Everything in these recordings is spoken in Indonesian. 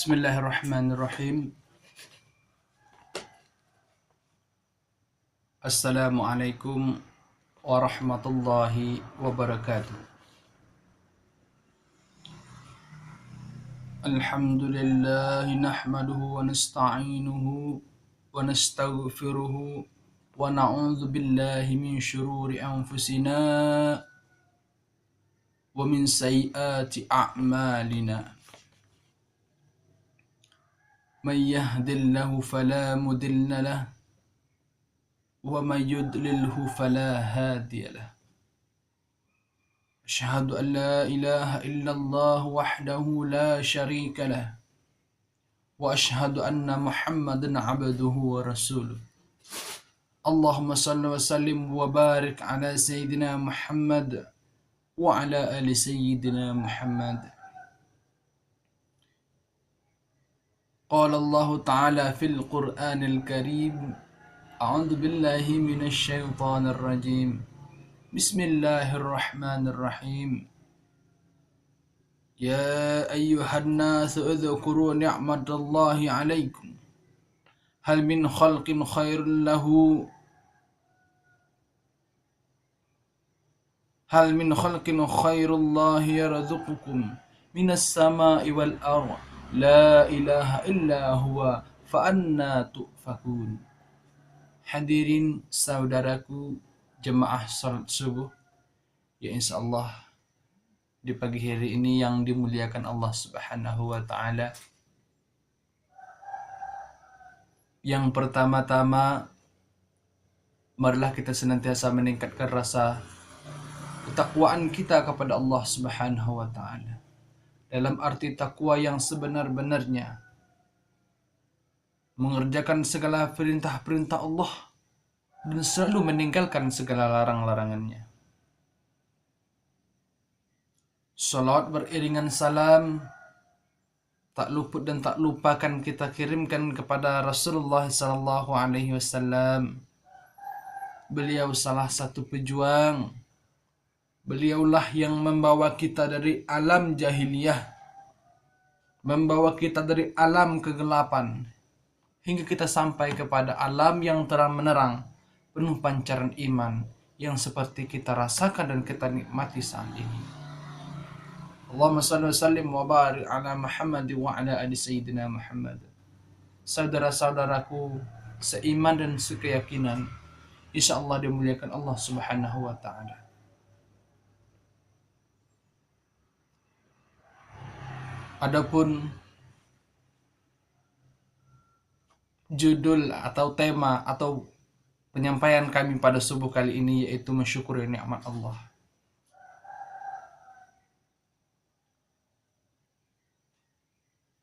Bismillahirrahmanirrahim. Assalamualaikum warahmatullahi wabarakatuh. Alhamdulillah nahmaduhu wa nasta'inuhu wa nastaghfiruhu wa na'udzu billahi min syururi anfusina wa min sayyiati a'malina. Man yahdihillahu fala mudilla lahu ومن يضلله فلا هادي له أشهد أن لا إله إلا الله وحده لا شريك له وأشهد أن محمدا عبده ورسوله اللهم صل وسلم وبارك على سيدنا محمد وعلى آل سيدنا محمد قال الله تعالى في القرآن الكريم أعوذ بالله من الشيطان الرجيم بسم الله الرحمن الرحيم يا أيها الناس اذكروا نعمة الله عليكم هل من خلق خير له هل من خلق خير الله يرزقكم من السماء والأرض لا إله إلا هو فأنا تؤفكون. Hadirin saudaraku jemaah salat subuh, ya insyaallah di pagi hari ini yang dimuliakan Allah Subhanahu wa taala. Yang pertama-tama, marilah kita senantiasa meningkatkan rasa ketakwaan kita kepada Allah Subhanahu wa taala. Dalam arti takwa yang sebenar-benarnya, mengerjakan segala perintah-perintah Allah dan selalu meninggalkan segala larang-larangannya. Salawat beriringan salam tak luput dan tak lupakan kita kirimkan kepada Rasulullah sallallahu alaihi wasallam. Beliau salah satu pejuang. Beliaulah yang membawa kita dari alam jahiliyah, membawa kita dari alam kegelapan hingga kita sampai kepada alam yang terang menerang, penuh pancaran iman yang seperti kita rasakan dan kita nikmati saat ini. Allahumma salli wa sallim wa barik ala Muhammad wa ala ali sayyidina Muhammad. Saudara-saudaraku seiman dan sekeyakinan, insyaallah dimuliakan Allah Subhanahu wa taala. Adapun judul atau tema atau penyampaian kami pada subuh kali ini yaitu mensyukuri nikmat Allah.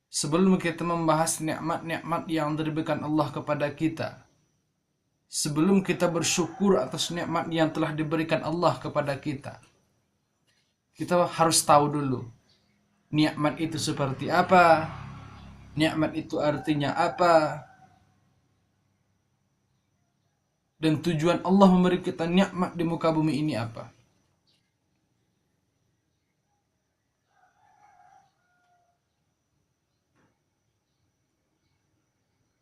Sebelum kita membahas nikmat-nikmat yang diberikan Allah kepada kita, sebelum kita bersyukur atas nikmat yang telah diberikan Allah kepada kita harus tahu dulu nikmat itu seperti apa, nikmat itu artinya apa, dan tujuan Allah memberi kita nikmat di muka bumi ini apa.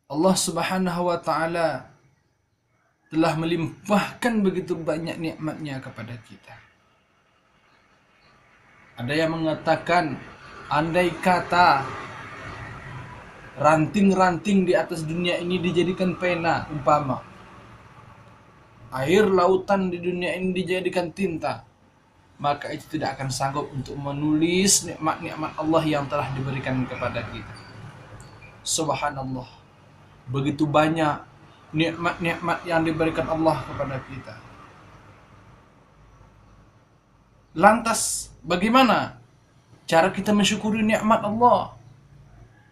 Allah Subhanahu wa taala telah melimpahkan begitu banyak nikmatnya kepada kita. Ada yang mengatakan andai kata ranting-ranting di atas dunia ini dijadikan pena umpama, air lautan di dunia ini dijadikan tinta, maka itu tidak akan sanggup untuk menulis nikmat-nikmat Allah yang telah diberikan kepada kita. Subhanallah, begitu banyak nikmat-nikmat yang diberikan Allah kepada kita. Lantas bagaimana cara kita mensyukuri nikmat Allah,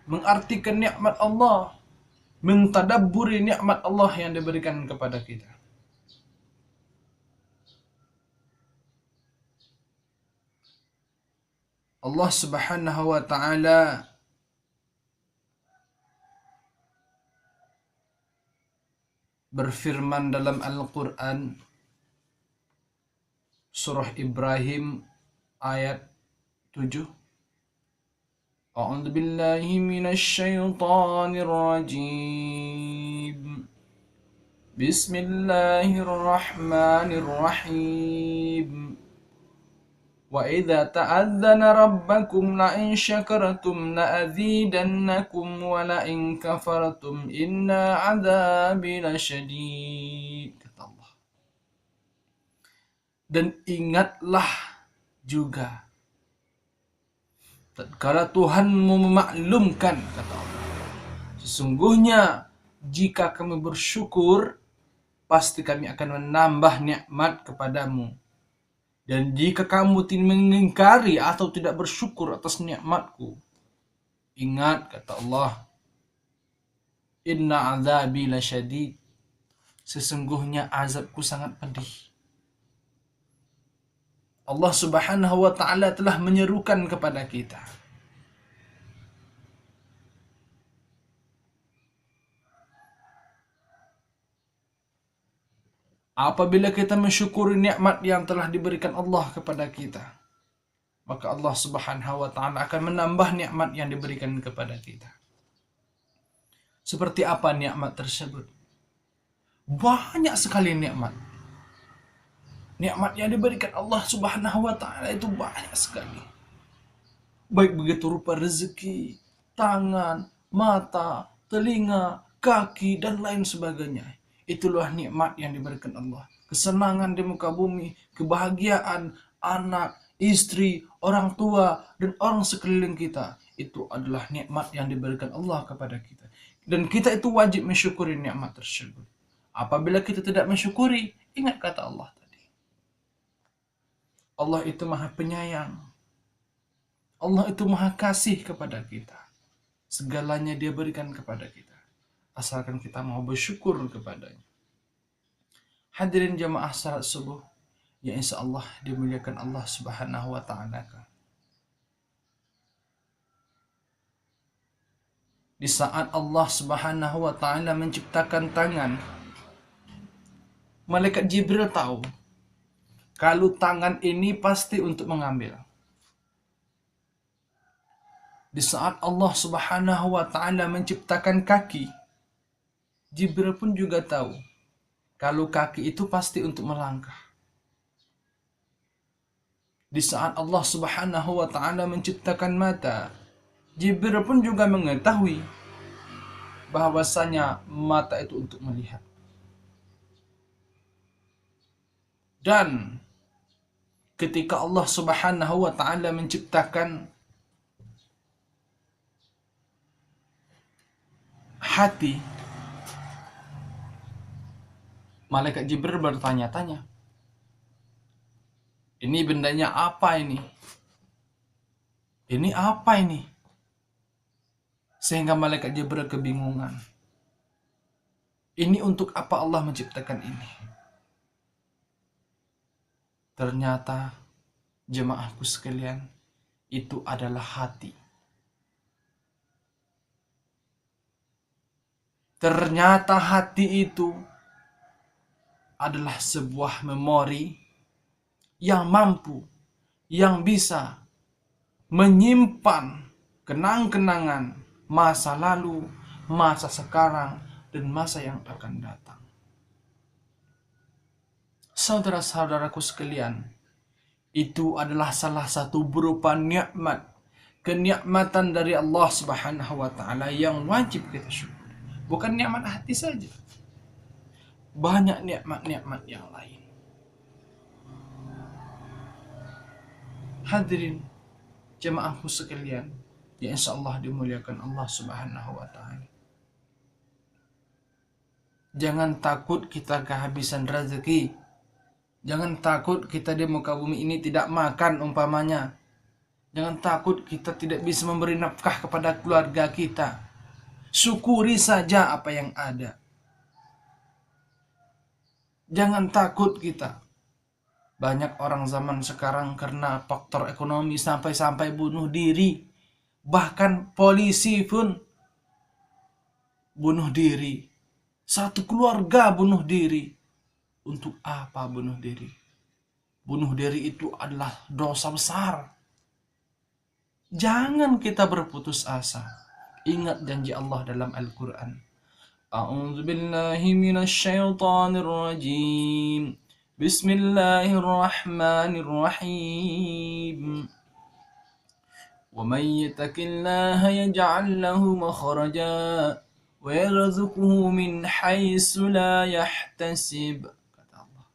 mengartikan nikmat Allah, mentadabburi nikmat Allah yang diberikan kepada kita? Allah Subhanahu wa taala berfirman dalam Al-Qur'an surah Ibrahim ayat 7. أعوذ بالله من الشيطان الرجيم. بسم الله الرحمن الرحيم. وإذا تأذن ربكم لئن شكرتم لأزيدنكم ولئن كفرتم إن عذابي لشديد. Kata Allah. Dan ingatlah juga tatkala Tuhanmu memaklumkan, kata Allah, sesungguhnya jika kami bersyukur, pasti kami akan menambah nikmat kepadamu. Dan jika kamu tidak mengingkari atau tidak bersyukur atas nikmatku, ingat, kata Allah, inna azabi lasyadid, sesungguhnya azabku sangat pedih. Allah Subhanahu wa ta'ala telah menyerukan kepada kita. Apabila kita mensyukuri nikmat yang telah diberikan Allah kepada kita, maka Allah Subhanahu wa ta'ala akan menambah nikmat yang diberikan kepada kita. Seperti apa nikmat tersebut? Banyak sekali nikmat. Nikmat yang diberikan Allah Subhanahu wa ta'ala itu banyak sekali. Baik begitu rupa rezeki, tangan, mata, telinga, kaki, dan lain sebagainya. Itulah nikmat yang diberikan Allah. Kesenangan di muka bumi, kebahagiaan, anak, istri, orang tua, dan orang sekeliling kita. Itu adalah nikmat yang diberikan Allah kepada kita. Dan kita itu wajib mensyukuri nikmat tersebut. Apabila kita tidak mensyukuri, ingat kata Allah tadi. Allah itu maha penyayang. Allah itu maha kasih kepada kita. Segalanya dia berikan kepada kita, asalkan kita mau bersyukur kepadanya. Hadirin jamaah salat subuh yang insya Allah dimuliakan Allah Subhanahu wa ta'ala. Di saat Allah Subhanahu wa ta'ala menciptakan tangan, malaikat Jibril tahu kalau tangan ini pasti untuk mengambil. Di saat Allah Subhanahu wa ta'ala menciptakan kaki, Jibril pun juga tahu kalau kaki itu pasti untuk melangkah. Di saat Allah Subhanahu wa ta'ala menciptakan mata, Jibril pun juga mengetahui bahwasanya mata itu untuk melihat. Dan ketika Allah Subhanahu wa ta'ala menciptakan hati, malaikat Jibril bertanya-tanya, ini bendanya apa ini? Ini apa ini? Sehingga malaikat Jibril kebingungan. Ini untuk apa Allah menciptakan ini? Ternyata jemaahku sekalian, itu adalah hati. Ternyata hati itu adalah sebuah memori yang mampu, yang bisa menyimpan kenang-kenangan masa lalu, masa sekarang, dan masa yang akan datang. Saudara-saudaraku sekalian, itu adalah salah satu berupa nikmat, kenikmatan dari Allah Subhanahu wa ta'ala yang wajib kita syukuri. Bukan nikmat hati saja, banyak nikmat-nikmat yang lain. Hadirin jemaahku sekalian yang insyaallah dimuliakan Allah Subhanahu wa ta'ala. Jangan takut kita kehabisan rezeki. Jangan takut kita di muka bumi ini tidak makan umpamanya. Jangan takut kita tidak bisa memberi nafkah kepada keluarga kita. Syukuri saja apa yang ada. Jangan takut kita. Banyak orang zaman sekarang karena faktor ekonomi sampai-sampai bunuh diri. Bahkan polisi pun bunuh diri. Satu keluarga bunuh diri. Untuk apa bunuh diri? Bunuh diri itu adalah dosa besar. Jangan kita berputus asa. Ingat janji Allah dalam Al-Quran. A'udzu billahi minasy syaithanir rajim. Bismillahirrahmanirrahim. Wa may yattaqillaha yaj'al lahu makhraja wa yarzuqhu min haitsu la yahtasib. Kata Allah.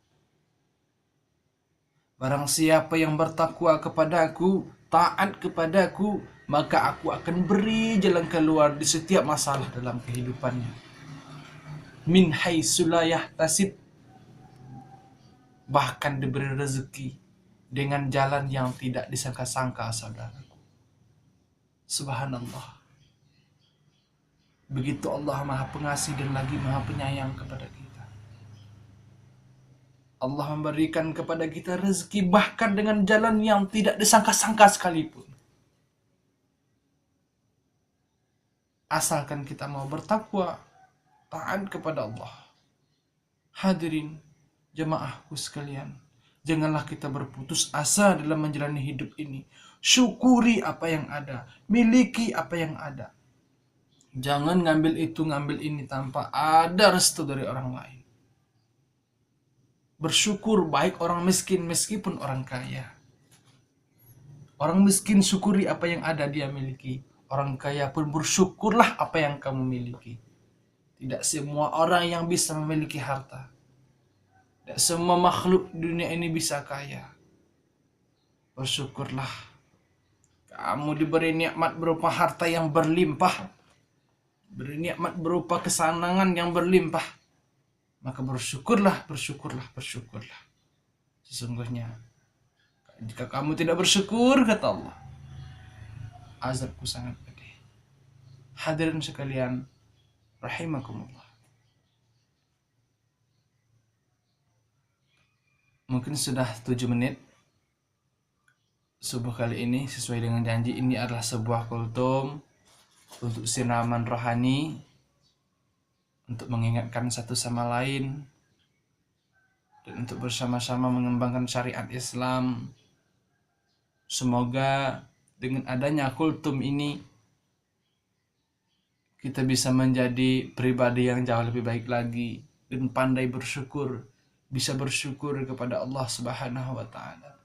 Barang siapa yang bertakwa kepadaku, taat kepadaku, maka aku akan beri jalan keluar di setiap masalah dalam kehidupannya. Min haitsu la yahtasib, bahkan diberi rezeki dengan jalan yang tidak disangka-sangka, saudaraku. Subhanallah. Begitu Allah Maha Pengasih dan lagi Maha Penyayang kepada kita. Allah memberikan kepada kita rezeki bahkan dengan jalan yang tidak disangka-sangka sekalipun. Asalkan kita mau bertakwa, taat kepada Allah. Hadirin jemaahku sekalian, janganlah kita berputus asa dalam menjalani hidup ini. Syukuri apa yang ada, miliki apa yang ada. Jangan ngambil itu, ngambil ini tanpa ada restu dari orang lain. Bersyukur baik orang miskin meskipun orang kaya. Orang miskin syukuri apa yang ada dia miliki. Orang kaya pun bersyukurlah apa yang kamu miliki. Tidak semua orang yang bisa memiliki harta. Tidak semua makhluk dunia ini bisa kaya. Bersyukurlah. Kamu diberi nikmat berupa harta yang berlimpah. Beri nikmat berupa kesenangan yang berlimpah. Maka bersyukurlah, bersyukurlah, bersyukurlah. Sesungguhnya, jika kamu tidak bersyukur, kata Allah, azabku sangat pedih. Hadirin sekalian, rahimakumullah. Mungkin sudah 7 menit. Subuh kali ini sesuai dengan janji, ini adalah sebuah kultum untuk siraman rohani, untuk mengingatkan satu sama lain, dan untuk bersama-sama mengembangkan syariat Islam. Semoga dengan adanya kultum ini kita bisa menjadi pribadi yang jauh lebih baik lagi dan pandai bersyukur, bisa bersyukur kepada Allah Subhanahu wa taala.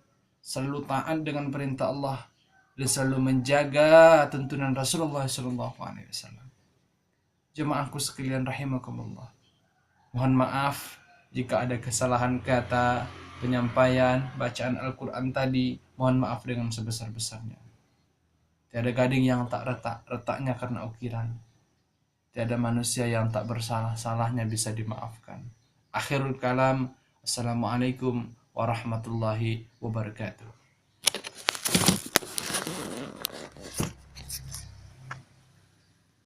Selalu taat dengan perintah Allah dan selalu menjaga tuntunan Rasulullah sallallahu alaihi wasallam. Jemaahku sekalian rahimakumullah. Mohon maaf jika ada kesalahan kata, penyampaian, bacaan Al-Quran tadi. Mohon maaf dengan sebesar-besarnya. Tiada gading yang tak retak, retaknya karena ukiran. Tiada manusia yang tak bersalah, salahnya bisa dimaafkan. Akhirul kalam. Assalamualaikum warahmatullahi wabarakatuh.